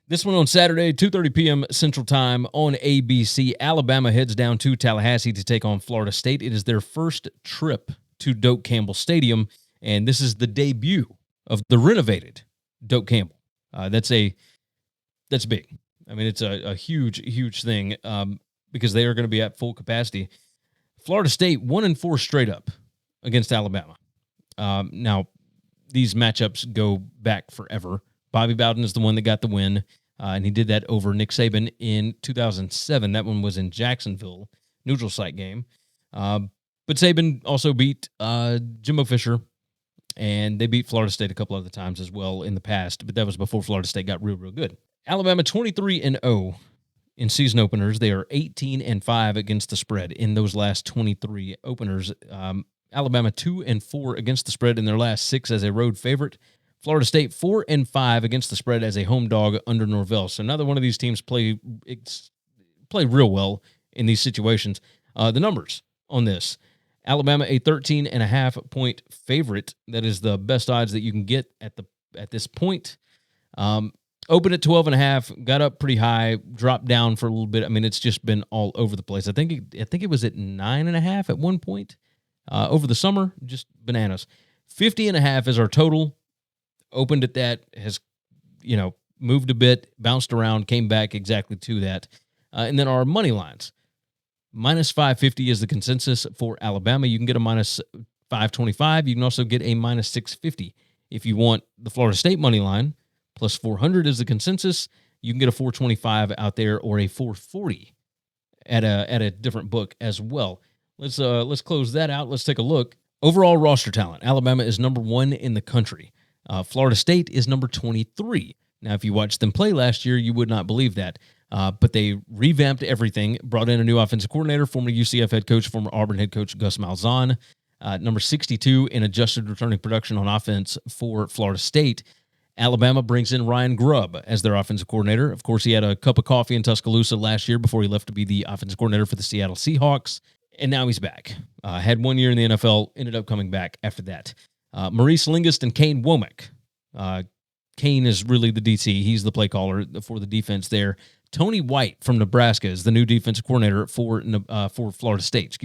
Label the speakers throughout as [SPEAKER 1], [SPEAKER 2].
[SPEAKER 1] This one on Saturday, 2:30 p.m. Central Time on ABC. Alabama heads down to Tallahassee to take on Florida State. It is their first trip to Doak Campbell Stadium, and this is the debut of the renovated Doak Campbell. That's big. I mean, it's a huge thing because they are going to be at full capacity. Florida State 1-4 straight up against Alabama. Now, these matchups go back forever. Bobby Bowden is the one that got the win, and he did that over Nick Saban in 2007. That one was in Jacksonville, neutral site game. But Saban also beat Jimbo Fisher, and they beat Florida State a couple other times as well in the past, but that was before Florida State got real good. Alabama 23-0 in season openers. They are 18-5 against the spread in those last 23 openers. Alabama 2-4 against the spread in their last 6 as a road favorite. Florida State 4-5 against the spread as a home dog under Norvell. So neither one of these teams play real well in these situations. The numbers on this: Alabama a 13.5 point favorite. That is the best odds that you can get at this point. Opened at 12.5, got up pretty high, dropped down for a little bit. I mean, it's just been all over the place. I think it was at 9.5 at one point over the summer. Just bananas. 50.5 is our total. Opened at that, has, moved a bit, bounced around, came back exactly to that. And then our money lines. Minus 550 is the consensus for Alabama. You can get a minus 525. You can also get a minus 650. If you want the Florida State money line, plus 400 is the consensus. You can get a 425 out there or a 440 at a different book as well. Let's close that out. Let's take a look. Overall roster talent. Alabama is number 1 in the country. Florida State is number 23. Now, if you watched them play last year, you would not believe that. But they revamped everything, brought in a new offensive coordinator, former UCF head coach, former Auburn head coach Gus Malzahn. Number 62 in adjusted returning production on offense for Florida State. Alabama brings in Ryan Grubb as their offensive coordinator. Of course, he had a cup of coffee in Tuscaloosa last year before he left to be the offensive coordinator for the Seattle Seahawks. And now he's back. Had 1 year in the NFL, ended up coming back after that. Maurice Lingist and Kane Womack. Kane is really the DC. He's the play caller for the defense there. Tony White from Nebraska is the new defensive coordinator for Florida State.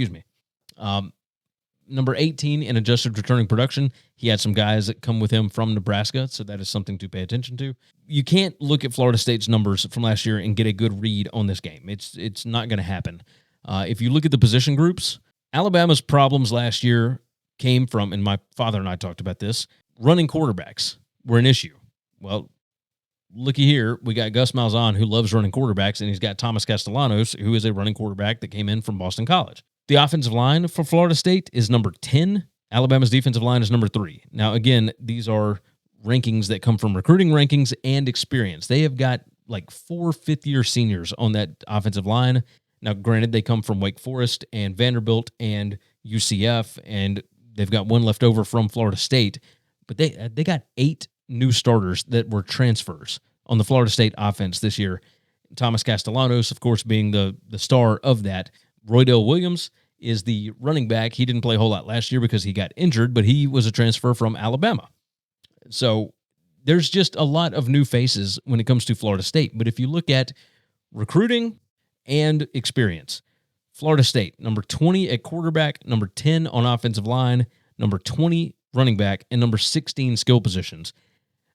[SPEAKER 1] Number 18 in adjusted returning production. He had some guys that come with him from Nebraska, so that is something to pay attention to. You can't look at Florida State's numbers from last year and get a good read on this game. It's not going to happen. If you look at the position groups, Alabama's problems last year came from, and my father and I talked about this, running quarterbacks were an issue. Well, looky here, we got Gus Malzahn, who loves running quarterbacks, and he's got Thomas Castellanos, who is a running quarterback that came in from Boston College. The offensive line for Florida State is number 10. Alabama's defensive line is number 3. Now, again, these are rankings that come from recruiting rankings and experience. They have got like 4 fifth-year seniors on that offensive line. Now, granted, they come from Wake Forest and Vanderbilt and UCF, and they've got 1 left over from Florida State, but they got 8 new starters that were transfers on the Florida State offense this year. Thomas Castellanos, of course, being the star of that. Roydell Williams is the running back. He didn't play a whole lot last year because he got injured, but he was a transfer from Alabama. So there's just a lot of new faces when it comes to Florida State. But if you look at recruiting and experience, Florida State, number 20 at quarterback, number 10 on offensive line, number 20 running back, and number 16 skill positions.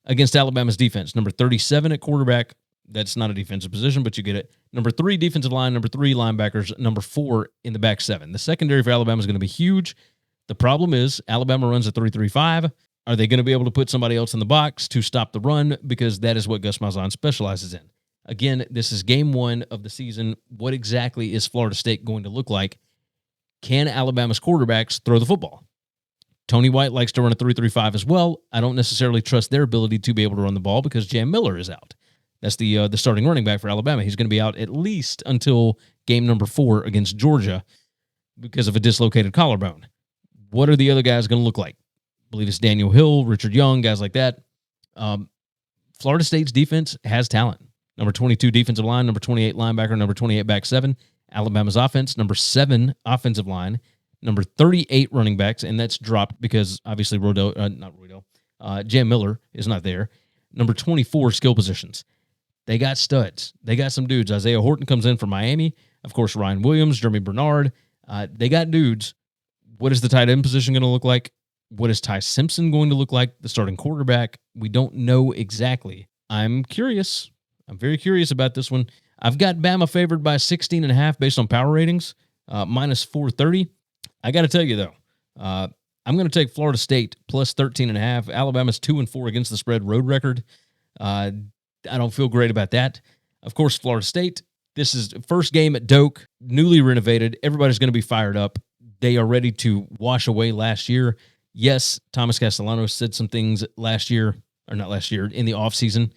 [SPEAKER 1] Against Alabama's defense, number 37 at quarterback. That's not a defensive position, but you get it. Number 3 defensive line, number 3 linebackers, number 4 in the back 7. The secondary for Alabama is going to be huge. The problem is Alabama runs a 3-3-5. Are they going to be able to put somebody else in the box to stop the run? Because that is what Gus Malzahn specializes in. Again, this is game 1 of the season. What exactly is Florida State going to look like? Can Alabama's quarterbacks throw the football? Tony White likes to run a 3-3-5 as well. I don't necessarily trust their ability to be able to run the ball because Jam Miller is out. That's the starting running back for Alabama. He's going to be out at least until game number 4 against Georgia because of a dislocated collarbone. What are the other guys going to look like? I believe it's Daniel Hill, Richard Young, guys like that. Florida State's defense has talent. Number 22 defensive line, number 28 linebacker, number 28 back 7. Alabama's offense, number 7 offensive line, number 38 running backs, and that's dropped because obviously Jam Miller is not there. Number 24, skill positions. They got studs. They got some dudes. Isaiah Horton comes in from Miami. Of course, Ryan Williams, Jeremy Bernard. They got dudes. What is the tight end position going to look like? What is Ty Simpson going to look like, the starting quarterback? We don't know exactly. I'm curious. I'm very curious about this one. I've got Bama favored by 16.5 based on power ratings, minus 430. I got to tell you, though, I'm going to take Florida State plus 13.5. Alabama's 2-4 against the spread road record. I don't feel great about that. Of course, Florida State, this is first game at Doak, newly renovated. Everybody's going to be fired up. They are ready to wash away last year. Yes, Thomas Castellanos said some things last year, or not last year, in the offseason.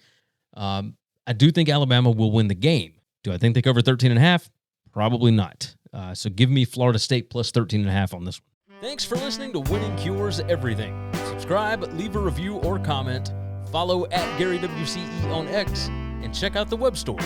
[SPEAKER 1] I do think Alabama will win the game. Do I think they cover 13.5? Probably not. So give me Florida State plus 13.5 on this one. Thanks for listening to Winning Cures Everything. Subscribe, leave a review or comment, follow at GaryWCE on X, and check out the web store,